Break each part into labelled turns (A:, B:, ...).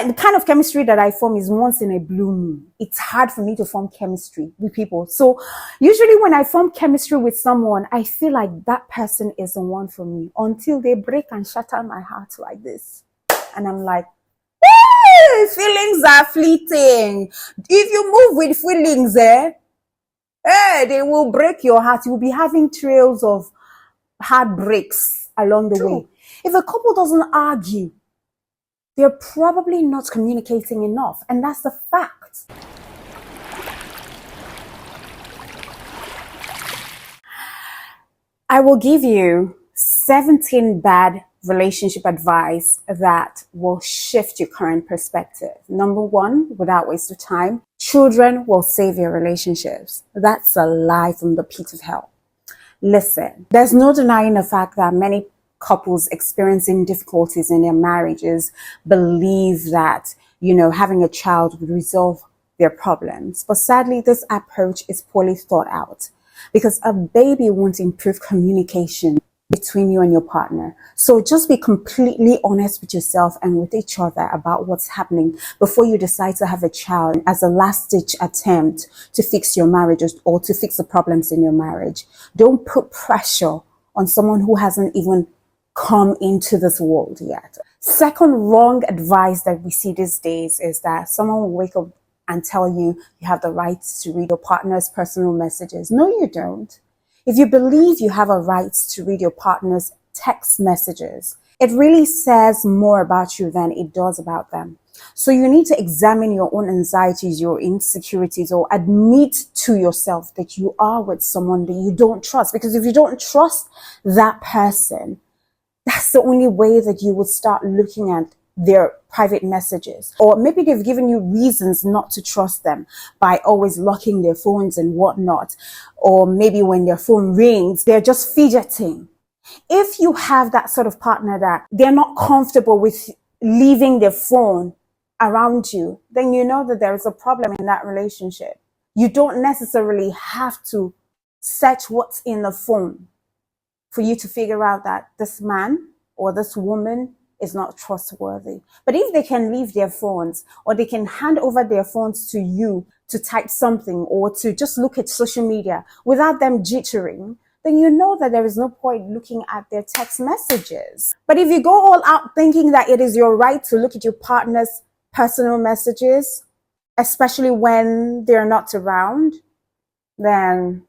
A: And the kind of chemistry that I form is once in a blue moon. It's hard for me to form chemistry with people. So usually when I form chemistry with someone, I feel like that person is the one for me until they break and shatter my heart like this. And I'm like, hey, feelings are fleeting. If you move with feelings, they will break your heart. You will be having trails of heartbreaks along the way. If a couple doesn't argue, they're probably not communicating enough. And that's the fact. I will give you 17 bad relationship advice that will shift your current perspective. Number one, without waste of time, children will save your relationships. That's a lie from the pit of hell. Listen, there's no denying the fact that many couples experiencing difficulties in their marriages believe that, having a child would resolve their problems. But sadly, this approach is poorly thought out because a baby won't improve communication between you and your partner. So just be completely honest with yourself and with each other about what's happening before you decide to have a child as a last-ditch attempt to fix your marriage or to fix the problems in your marriage. Don't put pressure on someone who hasn't even come into this world yet. Second wrong advice that we see these days is that someone will wake up and tell you have the right to read your partner's personal messages. No, you don't. If you believe you have a right to read your partner's text messages, it really says more about you than it does about them. So you need to examine your own anxieties, your insecurities, or admit to yourself that you are with someone that you don't trust. Because if you don't trust that person, that's the only way that you would start looking at their private messages. Or maybe they've given you reasons not to trust them by always locking their phones and whatnot. Or maybe when their phone rings, they're just fidgeting. If you have that sort of partner that they're not comfortable with leaving their phone around you, then you know that there is a problem in that relationship. You don't necessarily have to search what's in the phone for you to figure out that this man or this woman is not trustworthy. But if they can leave their phones or they can hand over their phones to you to type something or to just look at social media without them jittering, then you know that there is no point looking at their text messages. But if you go all out thinking that it is your right to look at your partner's personal messages, especially when they're not around, then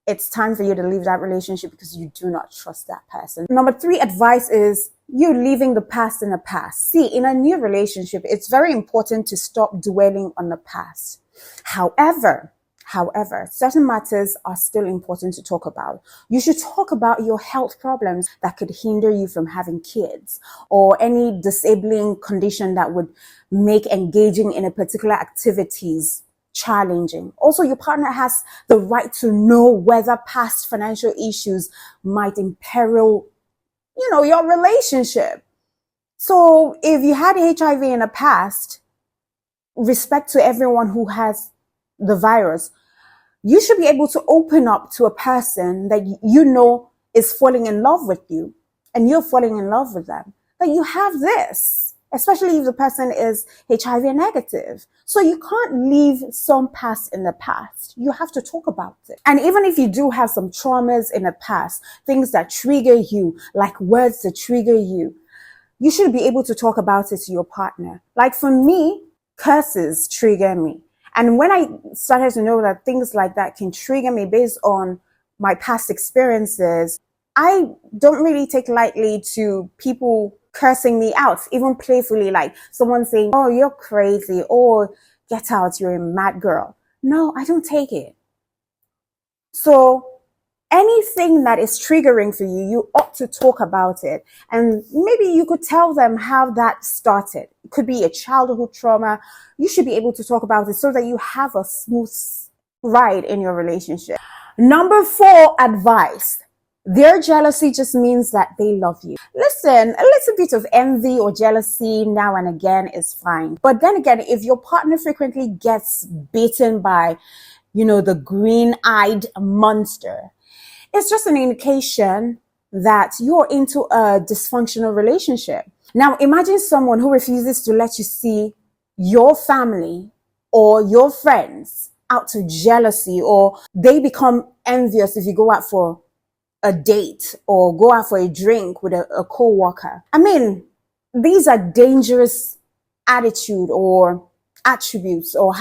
A: it's time for you to leave that relationship because you do not trust that person. Number 3 advice is you leaving the past in the past. See, in a new relationship, it's very important to stop dwelling on the past. However, certain matters are still important to talk about. You should talk about your health problems that could hinder you from having kids or any disabling condition that would make engaging in a particular activities challenging. Also, your partner has the right to know whether past financial issues might imperil, your relationship. So if you had HIV in the past, respect to everyone who has the virus, you should be able to open up to a person that is falling in love with you and you're falling in love with them, that you have this, especially if the person is HIV negative. So you can't leave some past in the past. You have to talk about it. And even if you do have some traumas in the past, things that trigger you, like words that trigger you, you should be able to talk about it to your partner. Like for me, curses trigger me. And when I started to know that things like that can trigger me based on my past experiences, I don't really take lightly to people cursing me out, even playfully, like someone saying, oh, you're crazy, or get out, you're a mad girl. No, I don't take it. So anything that is triggering for you, you ought to talk about it. And maybe you could tell them how that started. It could be a childhood trauma. You should be able to talk about it so that you have a smooth ride in your relationship. Number 4 advice. Their jealousy just means that they love you. Listen, a little bit of envy or jealousy now and again is fine. But then again, if your partner frequently gets bitten by, the green-eyed monster, it's just an indication that you're into a dysfunctional relationship. Now, imagine someone who refuses to let you see your family or your friends out to jealousy, or they become envious if you go out for a date or go out for a drink with a co-worker. I mean, these are dangerous attitude or attributes, or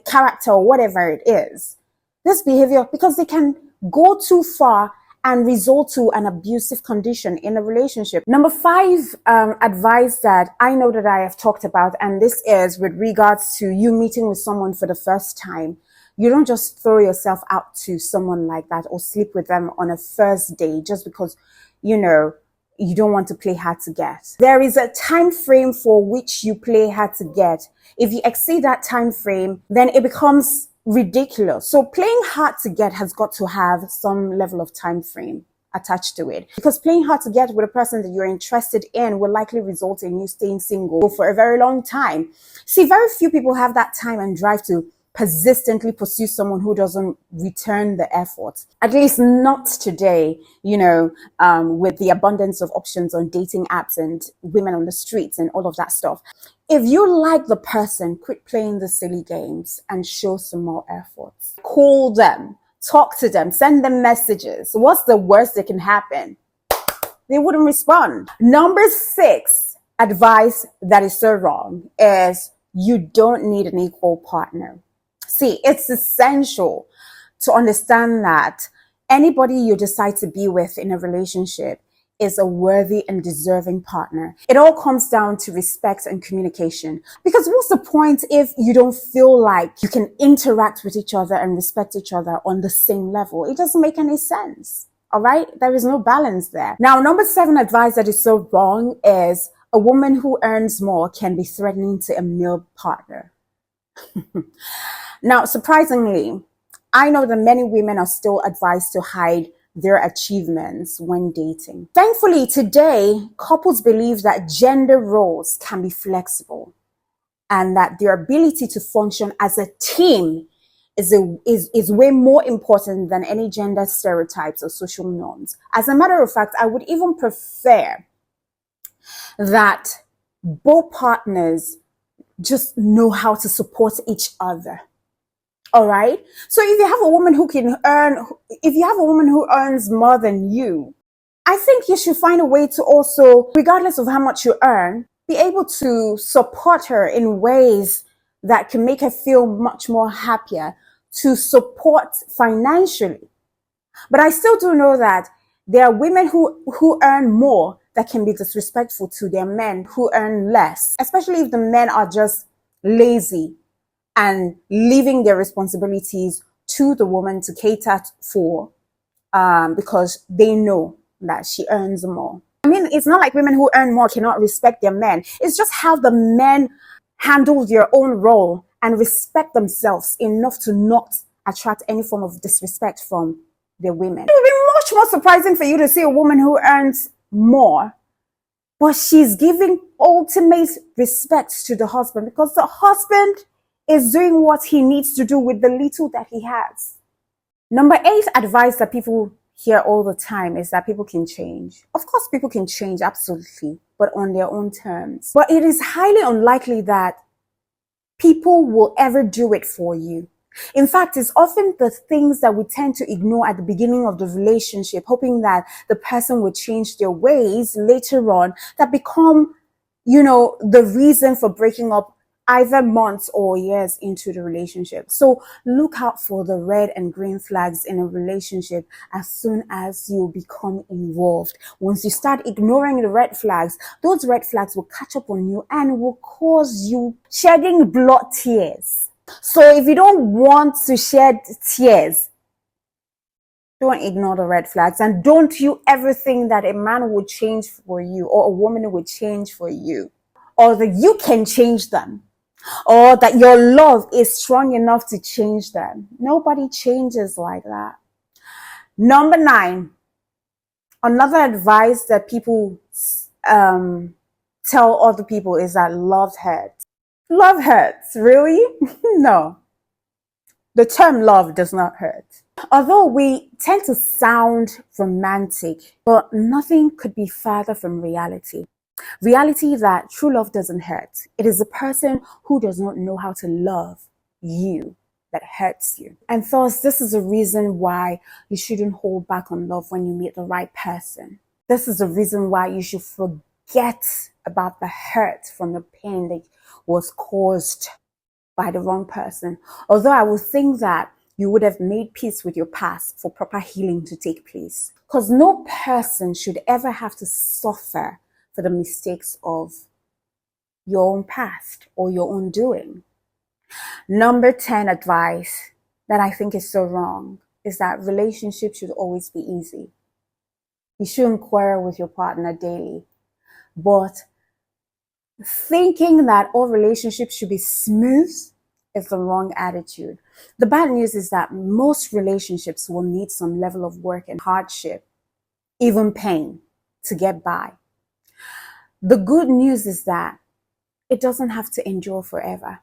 A: character or whatever it is. This behavior, because they can go too far and result to an abusive condition in a relationship. Number five, advice that I know that I have talked about, and this is with regards to you meeting with someone for the first time. You don't just throw yourself out to someone like that or sleep with them on a first day just because, you don't want to play hard to get. There is a time frame for which you play hard to get. If you exceed that time frame, then it becomes ridiculous. So playing hard to get has got to have some level of time frame attached to it, because playing hard to get with a person that you're interested in will likely result in you staying single for a very long time. See, very few people have that time and drive to persistently pursue someone who doesn't return the effort. At least not today, with the abundance of options on dating apps and women on the streets and all of that stuff. If you like the person, quit playing the silly games and show some more effort. Call them, talk to them, send them messages. What's the worst that can happen? They wouldn't respond. Number 6, advice that is so wrong is you don't need an equal partner. See, it's essential to understand that anybody you decide to be with in a relationship is a worthy and deserving partner. It all comes down to respect and communication. Because what's the point if you don't feel like you can interact with each other and respect each other on the same level? It doesn't make any sense. All right? There is no balance there. Now, number 7 advice that is so wrong is a woman who earns more can be threatening to a male partner. Now, surprisingly, I know that many women are still advised to hide their achievements when dating. Thankfully, today, couples believe that gender roles can be flexible and that their ability to function as a team is way more important than any gender stereotypes or social norms. As a matter of fact, I would even prefer that both partners just know how to support each other. All right. So if you have a woman who earns more than you, I think you should find a way to also, regardless of how much you earn, be able to support her in ways that can make her feel much more happier, to support financially. But I still do know that there are women who earn more that can be disrespectful to their men who earn less, especially if the men are just lazy and leaving their responsibilities to the woman to cater for, because they know that she earns more. I mean, it's not like women who earn more cannot respect their men. It's just how the men handle their own role and respect themselves enough to not attract any form of disrespect from their women. It would be much more surprising for you to see a woman who earns more, but she's giving ultimate respect to the husband because the husband is doing what he needs to do with the little that he has. Number 8 advice that people hear all the time is that people can change. Of course, people can change, absolutely, but on their own terms. But it is highly unlikely that people will ever do it for you. In fact, it's often the things that we tend to ignore at the beginning of the relationship, hoping that the person will change their ways later on, that become, the reason for breaking up either months or years into the relationship. So look out for the red and green flags in a relationship as soon as you become involved. Once you start ignoring the red flags, those red flags will catch up on you and will cause you shedding blood tears. So if you don't want to shed tears, don't ignore the red flags, and don't you ever think that a man would change for you or a woman would change for you, or that you can change them, or that your love is strong enough to change them. Nobody changes like that. Number 9, another advice that people tell other people is that love hurts. Love hurts, really? No. The term love does not hurt. Although we tend to sound romantic, but nothing could be farther from reality. Reality that true love doesn't hurt. It is the person who does not know how to love you that hurts you. And thus, this is a reason why you shouldn't hold back on love when you meet the right person. This is the reason why you should forget about the hurt from the pain that was caused by the wrong person. Although I would think that you would have made peace with your past for proper healing to take place. Because no person should ever have to suffer for the mistakes of your own past or your own doing. Number 10 advice that I think is so wrong is that relationships should always be easy. You shouldn't quarrel with your partner daily. But thinking that all relationships should be smooth is the wrong attitude. The bad news is that most relationships will need some level of work and hardship, even pain, to get by. The good news is that it doesn't have to endure forever.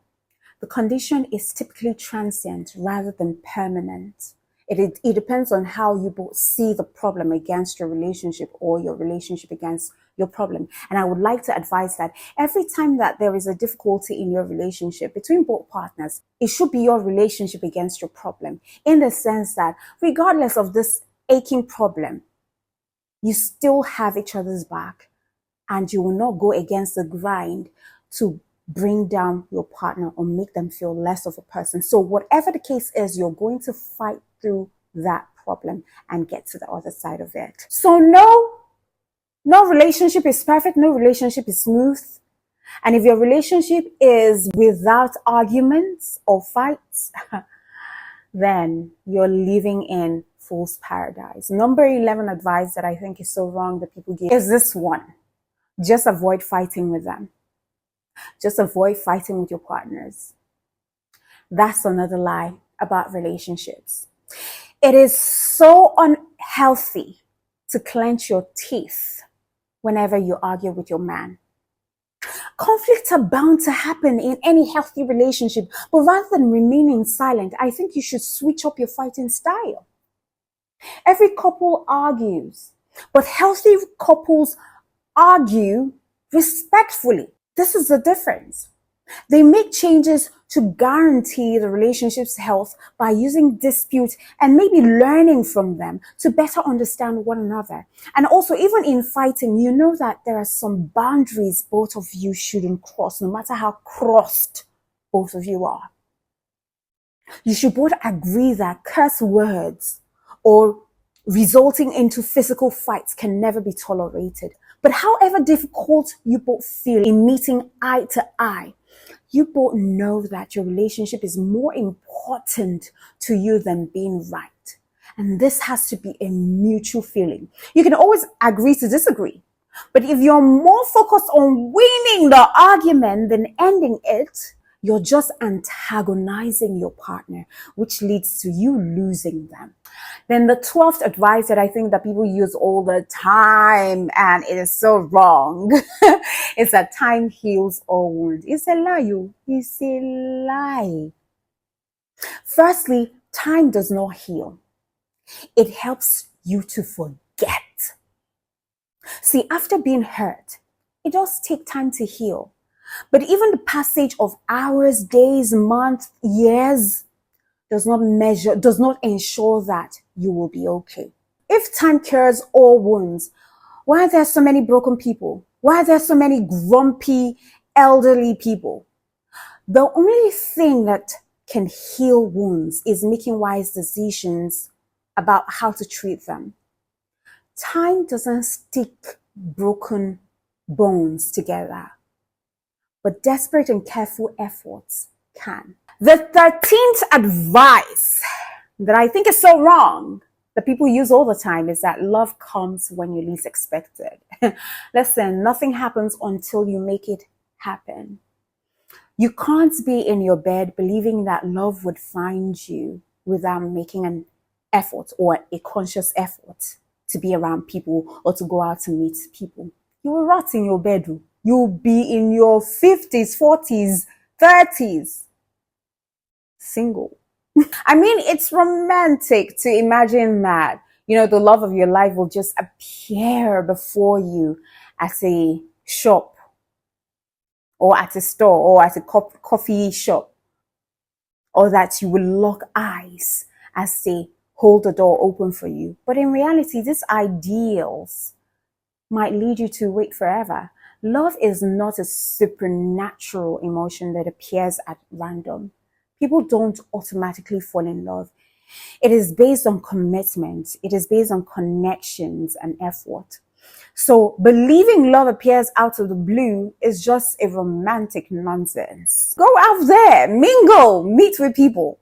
A: The condition is typically transient rather than permanent. It depends on how you both see the problem against your relationship or your relationship against your problem. And I would like to advise that every time that there is a difficulty in your relationship between both partners, it should be your relationship against your problem, in the sense that regardless of this aching problem, you still have each other's back and you will not go against the grind to bring down your partner or make them feel less of a person. So whatever the case is, you're going to fight through that problem and get to the other side of it. So no relationship is perfect. No relationship is smooth. And if your relationship is without arguments or fights, then you're living in fool's paradise. Number 11 advice that I think is so wrong that people give is this one. Just avoid fighting with them. Just avoid fighting with your partners. That's another lie about relationships. It is so unhealthy to clench your teeth whenever you argue with your man. Conflicts are bound to happen in any healthy relationship, but rather than remaining silent, I think you should switch up your fighting style. Every couple argues, but healthy couples argue respectfully. This is the difference. They make changes to guarantee the relationship's health by using disputes and maybe learning from them to better understand one another. And also, even in fighting, you know that there are some boundaries both of you shouldn't cross, no matter how crossed both of you are. You should both agree that curse words or resulting into physical fights can never be tolerated. But however difficult you both feel in meeting eye to eye, you both know that your relationship is more important to you than being right. And this has to be a mutual feeling. You can always agree to disagree. But if you're more focused on winning the argument than ending it, you're just antagonizing your partner, which leads to you losing them. Then the 12th advice that I think that people use all the time, and it is so wrong, is that time heals all wounds. It's a lie, it's a lie. Firstly, time does not heal. It helps you to forget. See, after being hurt, it does take time to heal. But even the passage of hours, days, months, years does not ensure that you will be okay. If time cures all wounds, why are there so many broken people? Why are there so many grumpy, elderly people? The only thing that can heal wounds is making wise decisions about how to treat them. Time doesn't stick broken bones together, but desperate and careful efforts can. The 13th advice that I think is so wrong that people use all the time is that love comes when you least expect it. Listen, nothing happens until you make it happen. You can't be in your bed believing that love would find you without making an effort or a conscious effort to be around people or to go out to meet people. You will rot in your bedroom. You'll be in your 50s, 40s, 30s, single. I mean, it's romantic to imagine that, the love of your life will just appear before you as a shop or at a store or at a coffee shop, or that you will lock eyes as they hold the door open for you. But in reality, these ideals might lead you to wait forever. Love is not a supernatural emotion that appears at random. People don't automatically fall in love. It is based on commitment. It is based on connections and effort. So believing love appears out of the blue is just a romantic nonsense. Go out there, mingle, meet with people.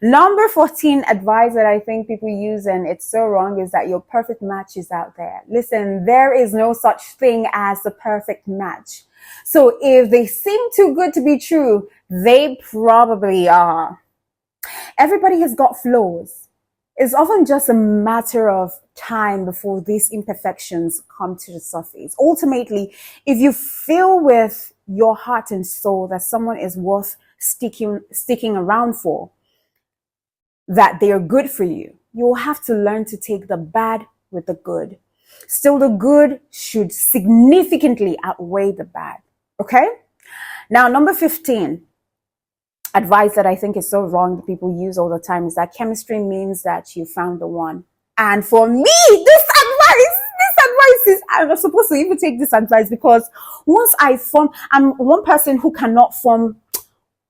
A: Number 14 advice that I think people use, and it's so wrong, is that your perfect match is out there. Listen, there is no such thing as the perfect match. So if they seem too good to be true, they probably are. Everybody has got flaws. It's often just a matter of time before these imperfections come to the surface. Ultimately, if you feel with your heart and soul that someone is worth sticking around for, that they are good for you, you will have to learn to take the bad with the good. Still, the good should significantly outweigh the bad. Okay? Now, number 15. Advice that I think is so wrong that people use all the time is that chemistry means that you found the one. And for me, this advice is, I'm not supposed to even take this advice, because once I'm one person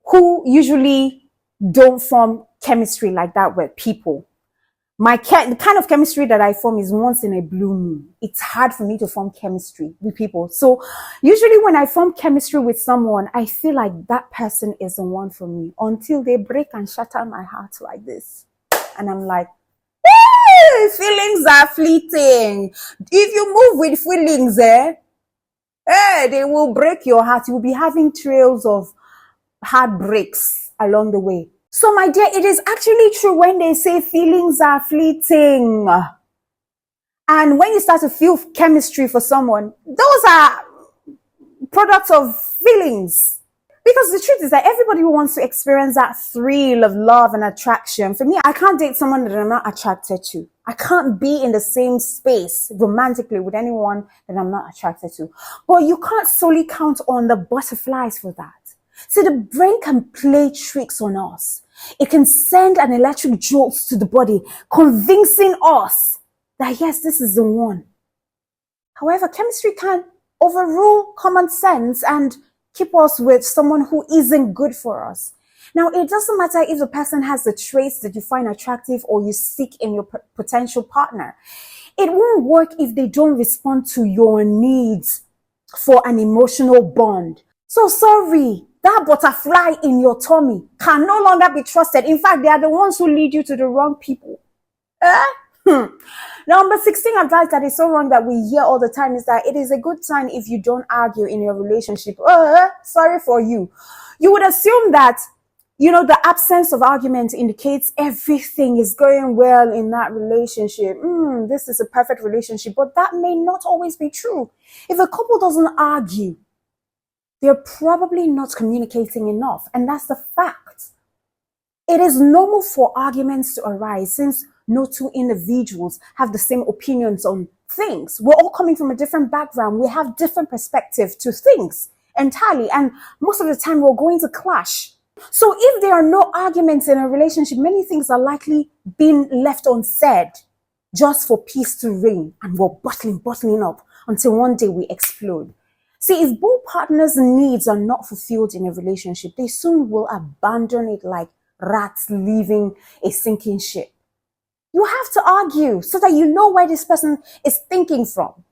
A: who usually don't form chemistry like that with people. The kind of chemistry that I form is once in a blue moon. It's hard for me to form chemistry with people. So usually when I form chemistry with someone, I feel like that person is the one for me until they break and shatter my heart like this. And I'm like, hey, feelings are fleeting. If you move with feelings, they will break your heart. You will be having trails of heartbreaks along the way. So my dear, it is actually true when they say feelings are fleeting. And when you start to feel chemistry for someone, those are products of feelings. Because the truth is that everybody wants to experience that thrill of love and attraction. For me, I can't date someone that I'm not attracted to. I can't be in the same space romantically with anyone that I'm not attracted to. But you can't solely count on the butterflies for that. See, the brain can play tricks on us. It can send an electric jolt to the body, convincing us that yes, this is the one. However, chemistry can overrule common sense and keep us with someone who isn't good for us. Now, it doesn't matter if the person has the traits that you find attractive or you seek in your potential partner. It won't work if they don't respond to your needs for an emotional bond. So sorry, that butterfly in your tummy can no longer be trusted. In fact, they are the ones who lead you to the wrong people. Number 16 advice that is so wrong that we hear all the time is that it is a good sign if you don't argue in your relationship. Sorry for you. You would assume that, the absence of argument indicates everything is going well in that relationship. This is a perfect relationship, but that may not always be true. If a couple doesn't argue, they're probably not communicating enough. And that's the fact. It is normal for arguments to arise since no two individuals have the same opinions on things. We're all coming from a different background. We have different perspectives to things entirely. And most of the time we're going to clash. So if there are no arguments in a relationship, many things are likely being left unsaid just for peace to reign. And we're bottling up until one day we explode. See, if both partners' needs are not fulfilled in a relationship, they soon will abandon it like rats leaving a sinking ship. You have to argue so that you know where this person is thinking from.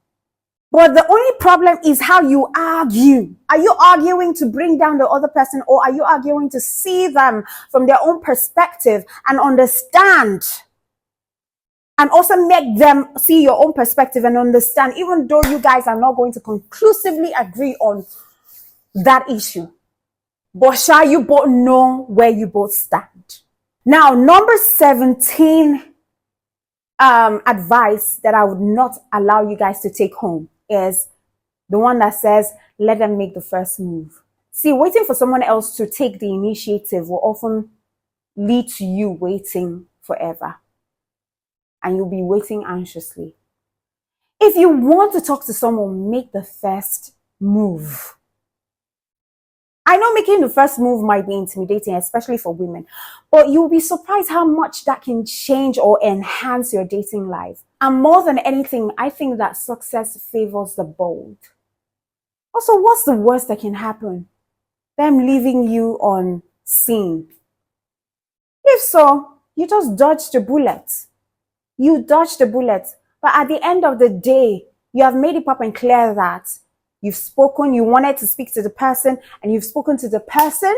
A: But the only problem is how you argue. Are you arguing to bring down the other person, or are you arguing to see them from their own perspective and understand? And also make them see your own perspective and understand, even though you guys are not going to conclusively agree on that issue. But shall you both know where you both stand? Now, number 17 advice that I would not allow you guys to take home is the one that says, let them make the first move. See, waiting for someone else to take the initiative will often lead to you waiting forever. And you'll be waiting anxiously. If you want to talk to someone, make the first move. I know making the first move might be intimidating, especially for women, but you'll be surprised how much that can change or enhance your dating life. And more than anything, I think that success favors the bold. Also, what's the worst that can happen? Them leaving you on scene. If so, you just dodged the bullet. You dodged the bullet. But at the end of the day, you have made it up and clear that you've spoken, you wanted to speak to the person, and you've spoken to the person.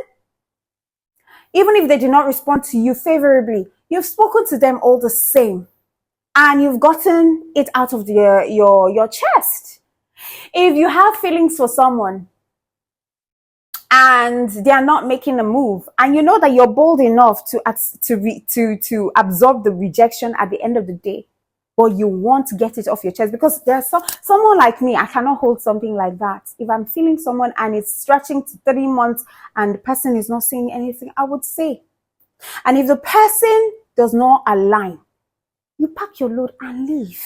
A: Even if they did not respond to you favorably, you've spoken to them all the same. And you've gotten it out of your chest. If you have feelings for someone and they are not making a move, and you know that you're bold enough to absorb the rejection at the end of the day, but you want to get it off your chest, because there's someone like me, I cannot hold something like that. If I'm feeling someone and it's stretching to 3 months and the person is not saying anything, I would say. And if the person does not align, you pack your load and leave.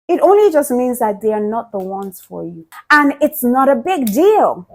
A: It only just means that they are not the ones for you. And it's not a big deal.